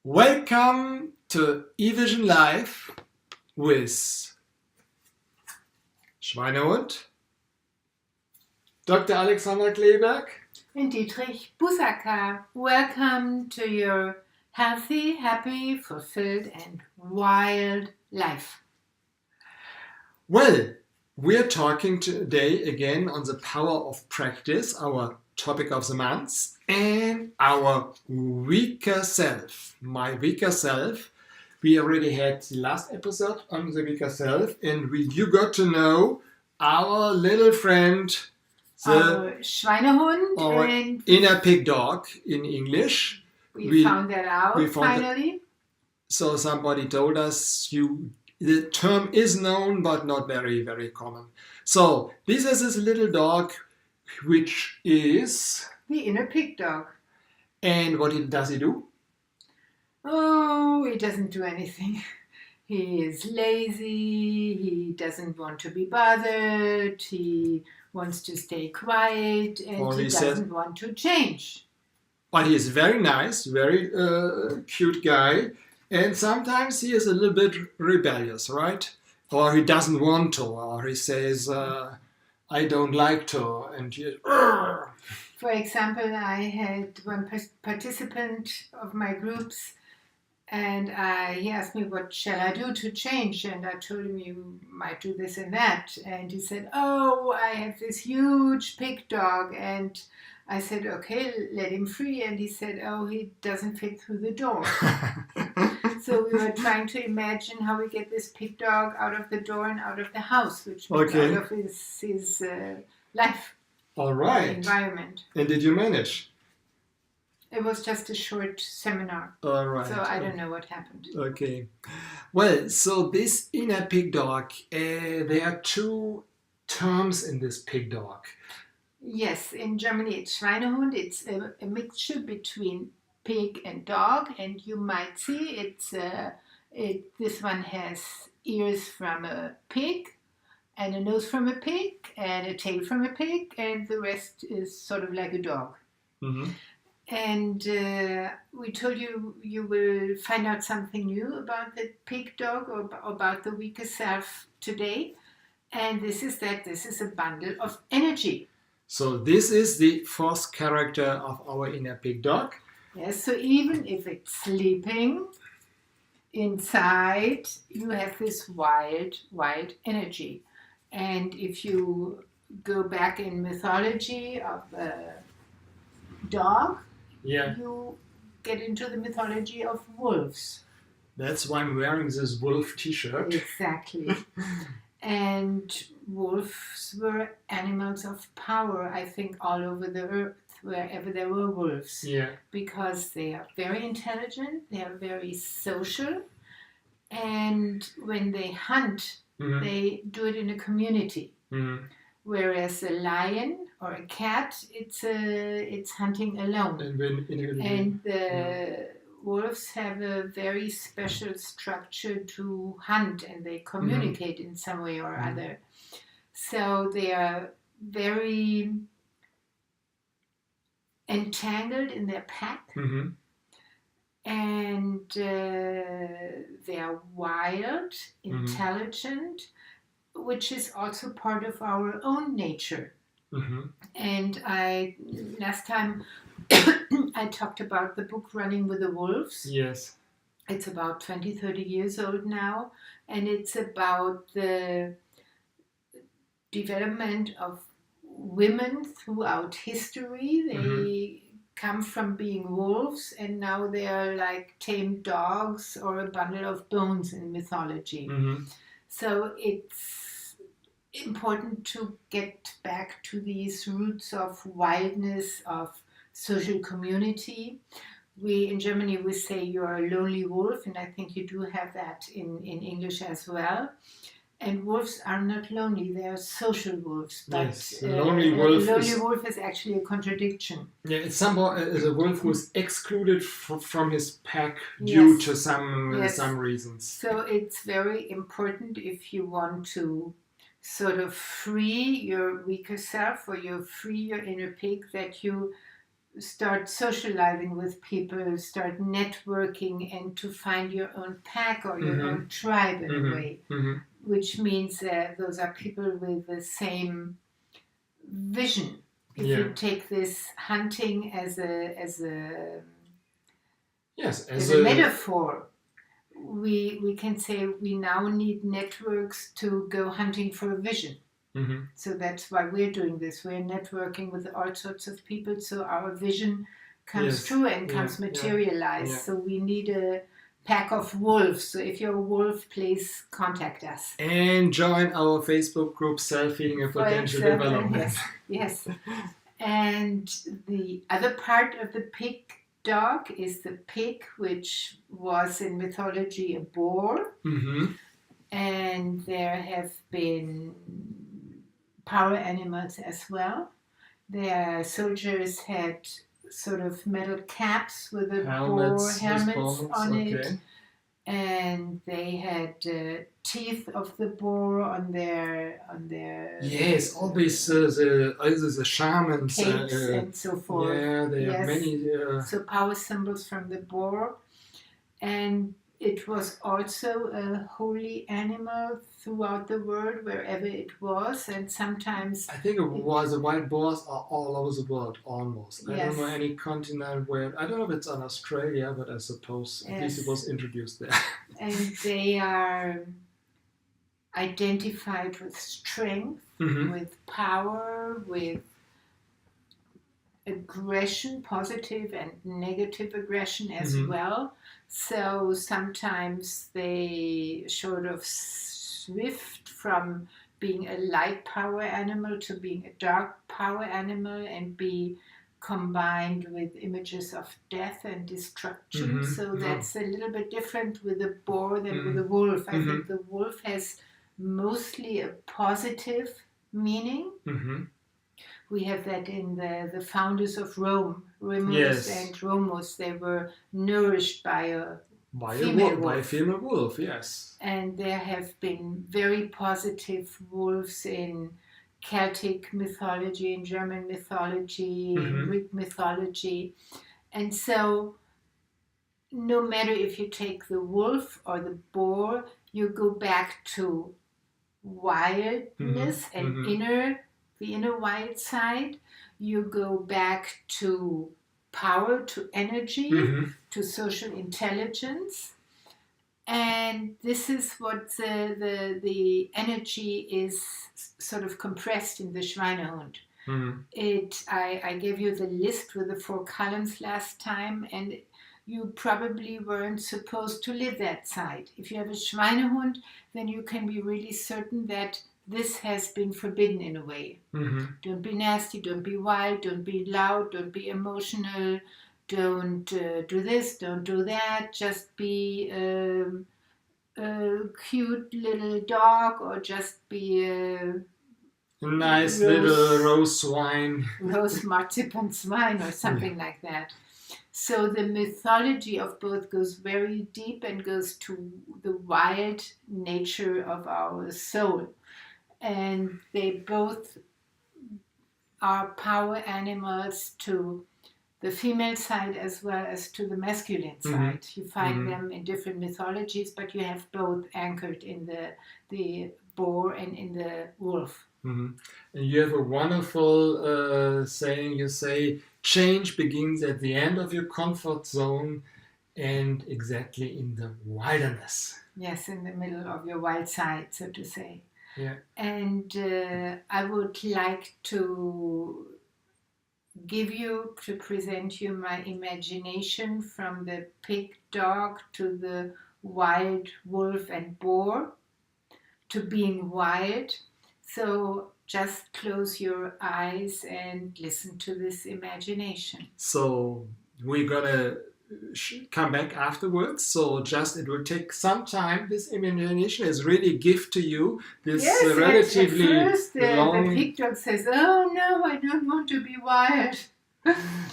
Welcome to eVision Live with Schweinehund, Dr. Alexandra Kleeberg, and Dietrich Busaka. Welcome to your healthy, happy, fulfilled and wild life. Well, we're talking today again on the power of practice, our topic of the month, and our weaker self. My weaker self. We already had the last episode on the weaker self, and you got to know our little friend, Our Schweinehund, or and inner pig dog in English. We found that out finally. So somebody told us the term is known but not very, very common. So this is this little dog which is the inner pig dog. And what does he do? Oh, he doesn't do anything. He is lazy, he doesn't want to be bothered, he wants to stay quiet, and he doesn't want to change. But he is very nice, very cute guy, and sometimes he is a little bit rebellious, right? Or he doesn't want to, or he says, I don't like to, and he For example, I had one participant of my groups, and he asked me, what shall I do to change? And I told him, you might do this and that. And he said, oh, I have this huge pig dog. And I said, okay, let him free. And he said, oh, he doesn't fit through the door. So we were trying to imagine how we get this pig dog out of the door and out of the house, which means out of his life. All right. Environment. And did you manage? It was just a short seminar. All right. So I don't know what happened. Okay. Well, so this inner pig dog, there are two terms in this pig dog. Yes, in Germany it's Schweinehund. It's a mixture between pig and dog, and you might see this one has ears from a pig, and a nose from a pig, and a tail from a pig, and the rest is sort of like a dog. Mm-hmm. And we told you will find out something new about the pig dog or about the weaker self today. And this is a bundle of energy. So this is the fourth character of our inner pig dog. Yes, so even if it's sleeping, inside you have this wild energy. And if you go back in mythology of a dog, you get into the mythology of wolves. That's why I'm wearing this wolf t-shirt. Exactly. And wolves were animals of power, I think, all over the earth, wherever there were wolves. Yeah. Because they are very intelligent, they are very social, and when they hunt, they do it in a community. Mm-hmm. Whereas a lion or a cat, it's hunting alone. And the wolves have a very special structure to hunt, and they communicate in some way or other. So they are very entangled in their pack, and they are wild, intelligent, which is also part of our own nature. And last time I talked about the book Running with the Wolves. Yes. It's about 20-30 years old now, and it's about the development of women throughout history. They come from being wolves, and now they are like tamed dogs or a bundle of bones in mythology. So it's important to get back to these roots of wildness, of social community. In Germany we say you're a lonely wolf, and I think you do have that in English as well. And wolves are not lonely, they are social wolves. But yes, a lonely wolf is actually a contradiction. Yeah, it's somehow a wolf who's excluded from his pack due to some reasons. So it's very important, if you want to sort of free your weaker self, or you free your inner pig, that you start socializing with people, start networking, and to find your own pack or your own tribe in a way, which means those are people with the same vision. If you take this hunting as a metaphor, we can say we now need networks to go hunting for a vision. So that's why we're doing this. We're networking with all sorts of people, so our vision comes true and comes materialized. So we need a pack of wolves. So if you're a wolf, please contact us. And join our Facebook group, Self-Healing and Potential Development. Yes. And the other part of the pig dog is the pig, which was in mythology a boar. And there have been power animals as well. Their soldiers had sort of metal caps with a boar helmets on it, and they had teeth of the boar on their yes, all these the shamans capes and so forth. Yeah, they have many. So power symbols from the boar, and it was also a holy animal throughout the world, wherever it was, and sometimes... I think it was. The wild boars are all over the world, almost. I don't know any continent where... I don't know if it's on Australia, but I suppose at least it was introduced there. And they are identified with strength, with power, with aggression, positive and negative aggression as well. So sometimes they sort of shift from being a light power animal to being a dark power animal and be combined with images of death and destruction. So that's a little bit different with the boar than with the wolf. I think the wolf has mostly a positive meaning. We have that in the founders of Rome, Remus and Romus. They were nourished by a female wolf, yes. And there have been very positive wolves in Celtic mythology, in German mythology, in Greek mythology. And so no matter if you take the wolf or the boar, you go back to wildness and the inner wild side. You go back to power, to energy, to social intelligence. And this is what the energy is sort of compressed in the Schweinehund. I gave you the list with the 4 columns last time, and you probably weren't supposed to live that side. If you have a Schweinehund, then you can be really certain that this has been forbidden in a way. Don't be nasty, don't be wild, don't be loud, don't be emotional, don't do this, don't do that, just be a cute little dog, or just be a nice little rose swine. Rose marzipan swine or something like that. So the mythology of both goes very deep and goes to the wild nature of our soul. And they both are power animals to the female side as well as to the masculine side. You find them in different mythologies, but you have both anchored in the boar and in the wolf. And you have a wonderful saying. You say, change begins at the end of your comfort zone and exactly in the wilderness. Yes, in the middle of your wild side, so to say. Yeah. And I would like to present you my imagination from the pig dog to the wild wolf and boar to being wild. So just close your eyes and listen to this imagination. So we're gonna come back afterwards. So just it will take some time. This imagination is really a gift to you. This relatively at first, the pig dog says, "Oh no, I don't want to be wild."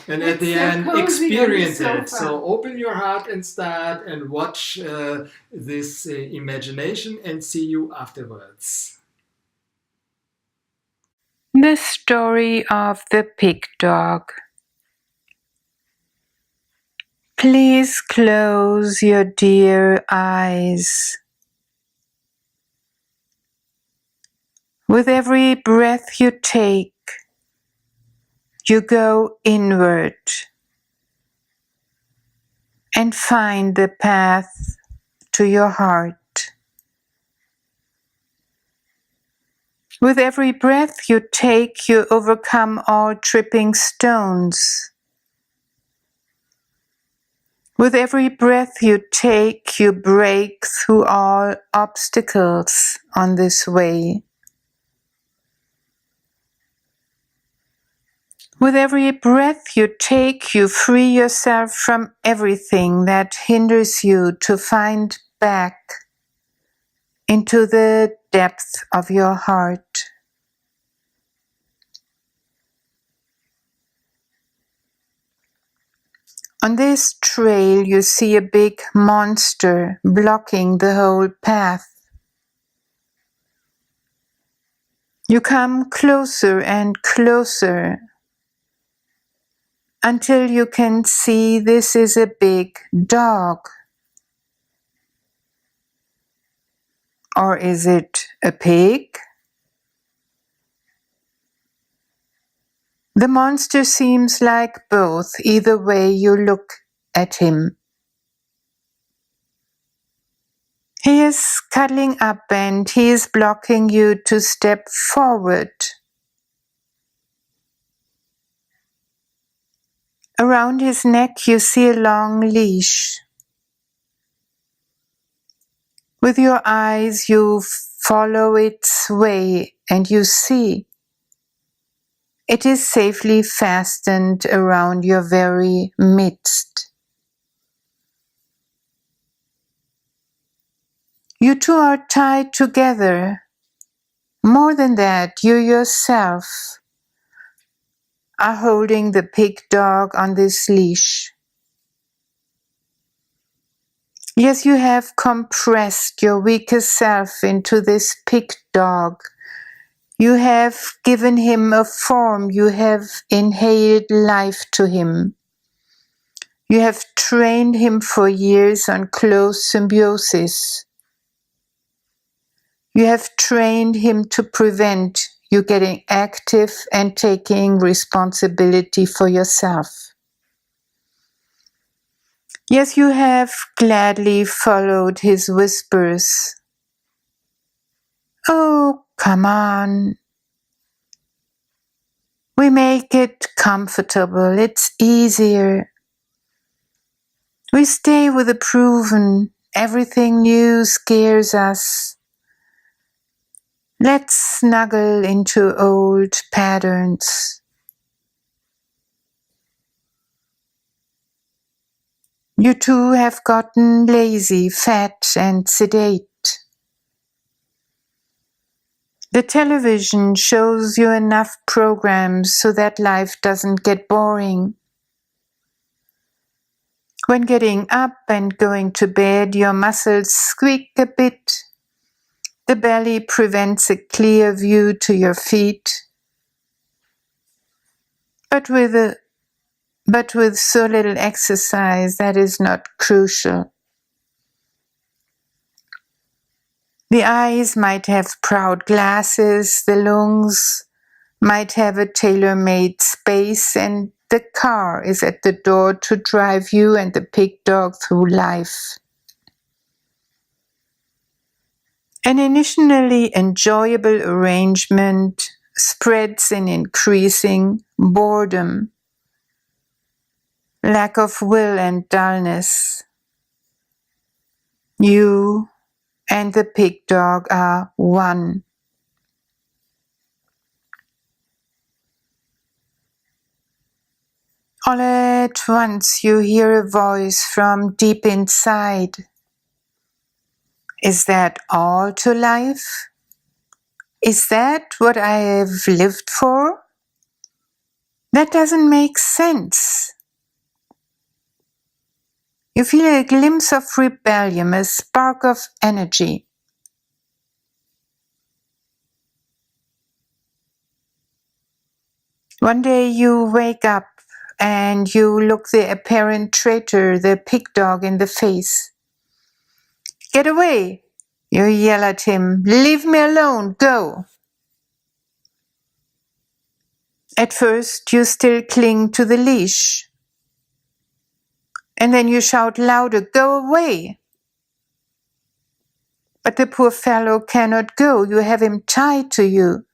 And at the end, experience it. So open your heart and start and watch this imagination and see you afterwards. The story of the pig dog. Please close your dear eyes. With every breath you take, you go inward and find the path to your heart. With every breath you take, you overcome all tripping stones. With every breath you take, you break through all obstacles on this way. With every breath you take, you free yourself from everything that hinders you to find back into the depth of your heart. On this trail, you see a big monster blocking the whole path. You come closer and closer until you can see this is a big dog. Or is it a pig? The monster seems like both, either way you look at him. He is cuddling up and he is blocking you to step forward. Around his neck you see a long leash. With your eyes you follow its way and you see it is safely fastened around your very midst. You two are tied together. More than that, you yourself are holding the pig dog on this leash. Yes, you have compressed your weaker self into this pig dog. You have given him a form. You have inhaled life to him. You have trained him for years on close symbiosis. You have trained him to prevent you getting active and taking responsibility for yourself. Yes, you have gladly followed his whispers. Oh, come on. We make it comfortable. It's easier. We stay with the proven. Everything new scares us. Let's snuggle into old patterns. You two have gotten lazy, fat, and sedate. The television shows you enough programs so that life doesn't get boring. When getting up and going to bed, your muscles squeak a bit. The belly prevents a clear view to your feet. But with so little exercise, that is not crucial. The eyes might have proud glasses, the lungs might have a tailor-made space, and the car is at the door to drive you and the pig dog through life. An initially enjoyable arrangement spreads in increasing boredom, lack of will and dullness. You and the pig dog are one. All at once you hear a voice from deep inside. Is that all to life? Is that what I have lived for? That doesn't make sense. You feel a glimpse of rebellion, a spark of energy. One day you wake up and you look the apparent traitor, the pig dog, in the face. "Get away!" you yell at him. "Leave me alone! Go!" At first, you still cling to the leash. And then you shout louder, "Go away!" But the poor fellow cannot go. You have him tied to you.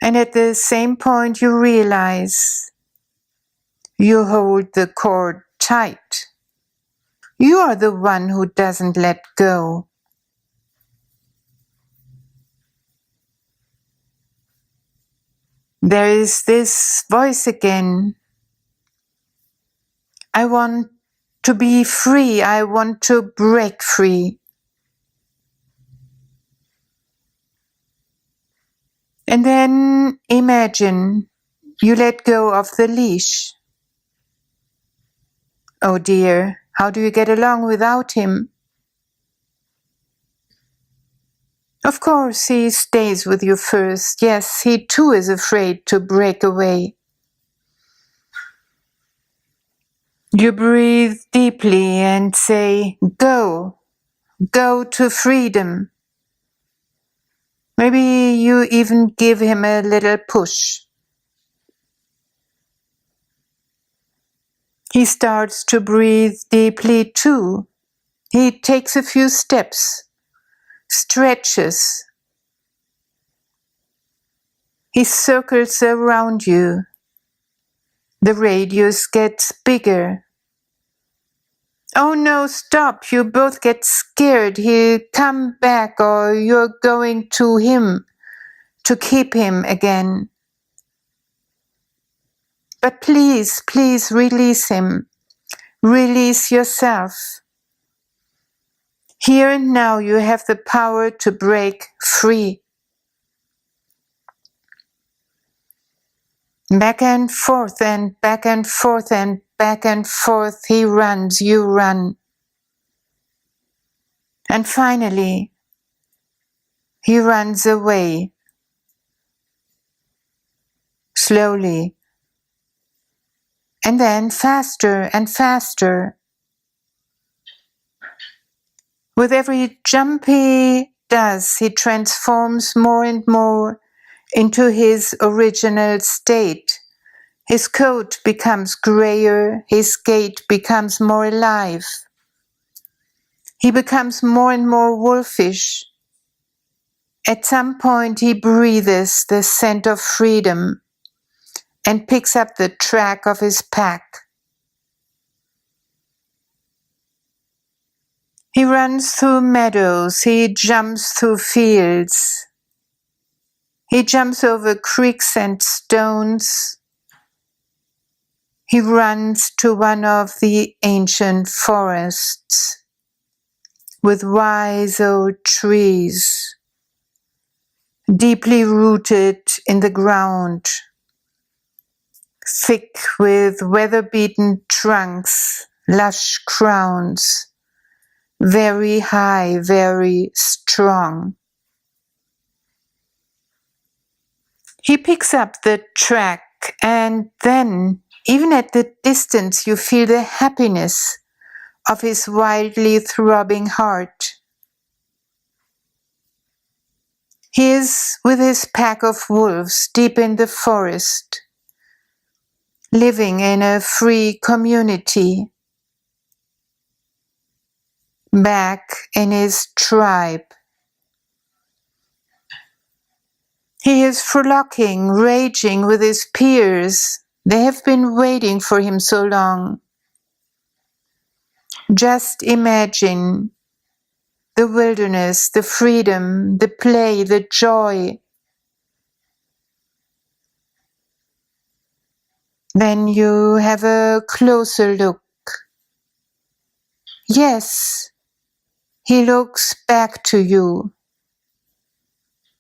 And at the same point, you realize you hold the cord tight. You are the one who doesn't let go. There is this voice again. I want to be free. I want to break free. And then imagine you let go of the leash. Oh dear, how do you get along without him? Of course, he stays with you first. Yes, he too is afraid to break away. You breathe deeply and say, "Go, go to freedom." Maybe you even give him a little push. He starts to breathe deeply too. He takes a few steps, stretches. He circles around you. The radius gets bigger. Oh no, stop! You both get scared. He'll come back, or you're going to him to keep him again. But please, please release him. Release yourself. Here and now you have the power to break free. Back and forth and back and forth and back and forth he runs, you run. And finally, he runs away. Slowly. And then faster and faster. With every jump he does, he transforms more and more into his original state. His coat becomes grayer, his gait becomes more alive. He becomes more and more wolfish. At some point he breathes the scent of freedom and picks up the track of his pack. He runs through meadows, he jumps through fields. He jumps over creeks and stones. He runs to one of the ancient forests with wise old trees, deeply rooted in the ground, thick with weather-beaten trunks, lush crowns, very high, very strong. He picks up the track, and then, even at the distance, you feel the happiness of his wildly throbbing heart. He is with his pack of wolves deep in the forest, living in a free community, back in his tribe. He is frolicking, raging with his peers. They have been waiting for him so long. Just imagine the wilderness, the freedom, the play, the joy. Then you have a closer look. Yes, he looks back to you.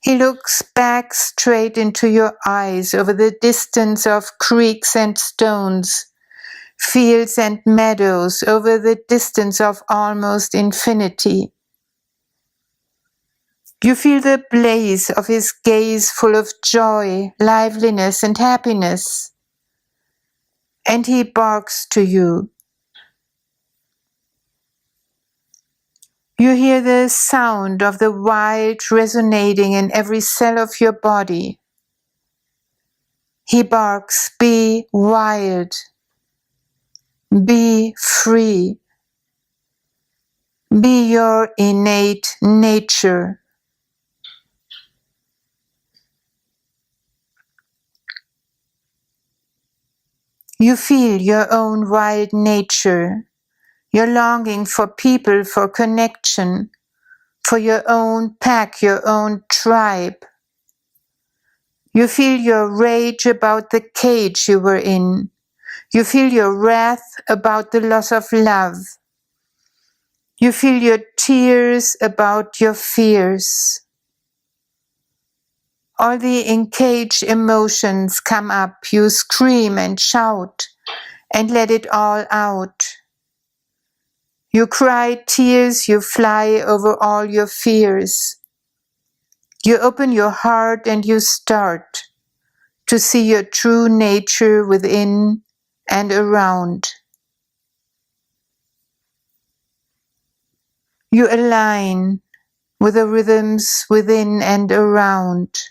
He looks back straight into your eyes over the distance of creeks and stones, fields and meadows, over the distance of almost infinity. You feel the blaze of his gaze full of joy, liveliness, and happiness. And he barks to you. You hear the sound of the wild resonating in every cell of your body. He barks, be wild, be free, be your innate nature. You feel your own wild nature, your longing for people, for connection, for your own pack, your own tribe. You feel your rage about the cage you were in. You feel your wrath about the loss of love. You feel your tears about your fears. All the encaged emotions come up. You scream and shout and let it all out. You cry tears, you fly over all your fears. You open your heart and you start to see your true nature within and around. You align with the rhythms within and around.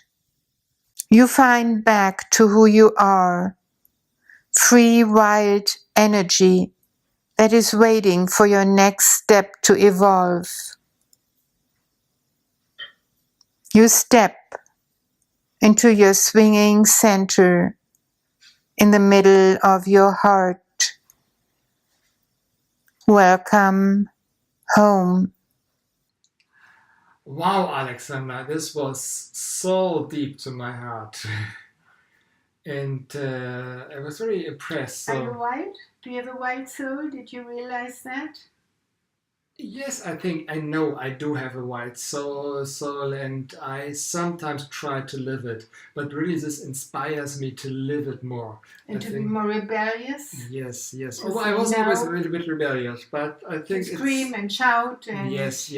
You find back to who you are, free, wild energy that is waiting for your next step to evolve. You step into your swinging center in the middle of your heart. Welcome home. Wow, Alexandra, this was so deep to my heart. And I was very impressed. Are you wild? Do you have a wild soul? Did you realize that? Yes, I think I know I do have a wild soul, and I sometimes try to live it. But really, this inspires me to live it more. And to be more rebellious? Yes. To I was say always a no. little bit rebellious, but I think To scream and shout and yes.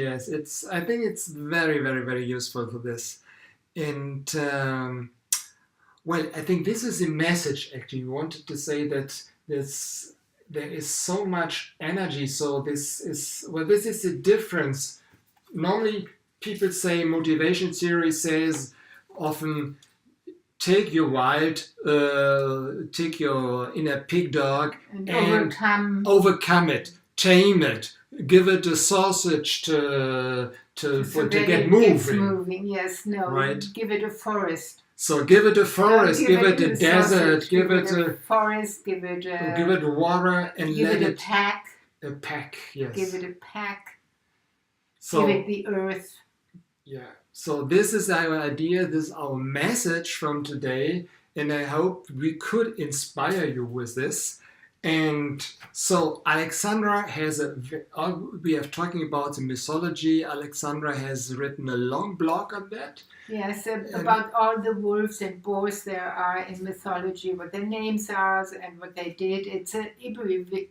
I think it's very, very, very useful for this. And well, I think this is the message. Actually, we wanted to say that there is so much energy. So this is the difference. Normally, people say motivation theory says often take your take your inner pig dog and overcome it, tame it, give it a sausage to get moving. Yes, no, right? Give it a forest. So give it a forest, give it a desert, give it a forest, give it water, and give let it a pack. A pack, yes. Give it a pack. So, give it the earth. Yeah. So this is our idea. This is our message from today, and I hope we could inspire you with this. And so Alexandra we are talking about the mythology. Alexandra has written a long blog on that. Yes, about all the wolves and boars there are in mythology, what their names are and what they did. It's an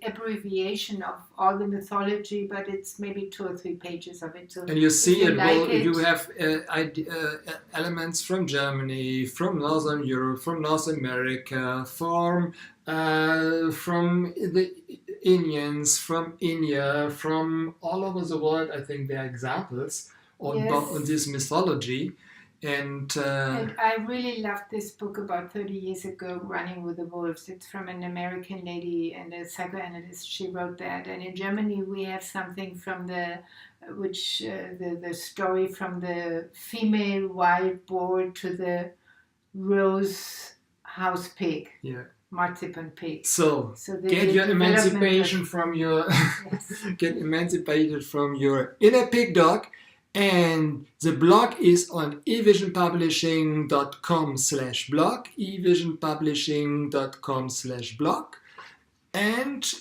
abbreviation of all the mythology, but it's maybe 2 or 3 pages of it. So and you see you have elements from Germany, from Northern Europe, from North America, from the Indians, from India, from all over the world. I think there are examples on this mythology. And I really loved this book about 30 years ago, Running with the Wolves. It's from an American lady and a psychoanalyst. She wrote that. And in Germany, we have something from the story from the female wild boar to the rose house pig. Yeah. Marzipan pig. So get your emancipation from your get emancipated from your inner pig dog. And the blog is on evisionpublishing.com/blog, evisionpublishing.com/blog. And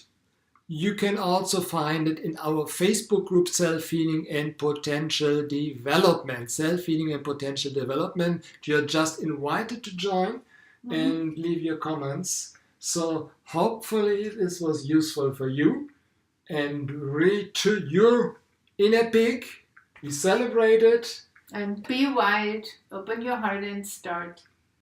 you can also find it in our Facebook group, Self-Healing and Potential Development. Self-Healing and Potential Development. You're just invited to join and leave your comments. So hopefully this was useful for you. And read to your inner pig. We celebrate it. And be wild, open your heart and start.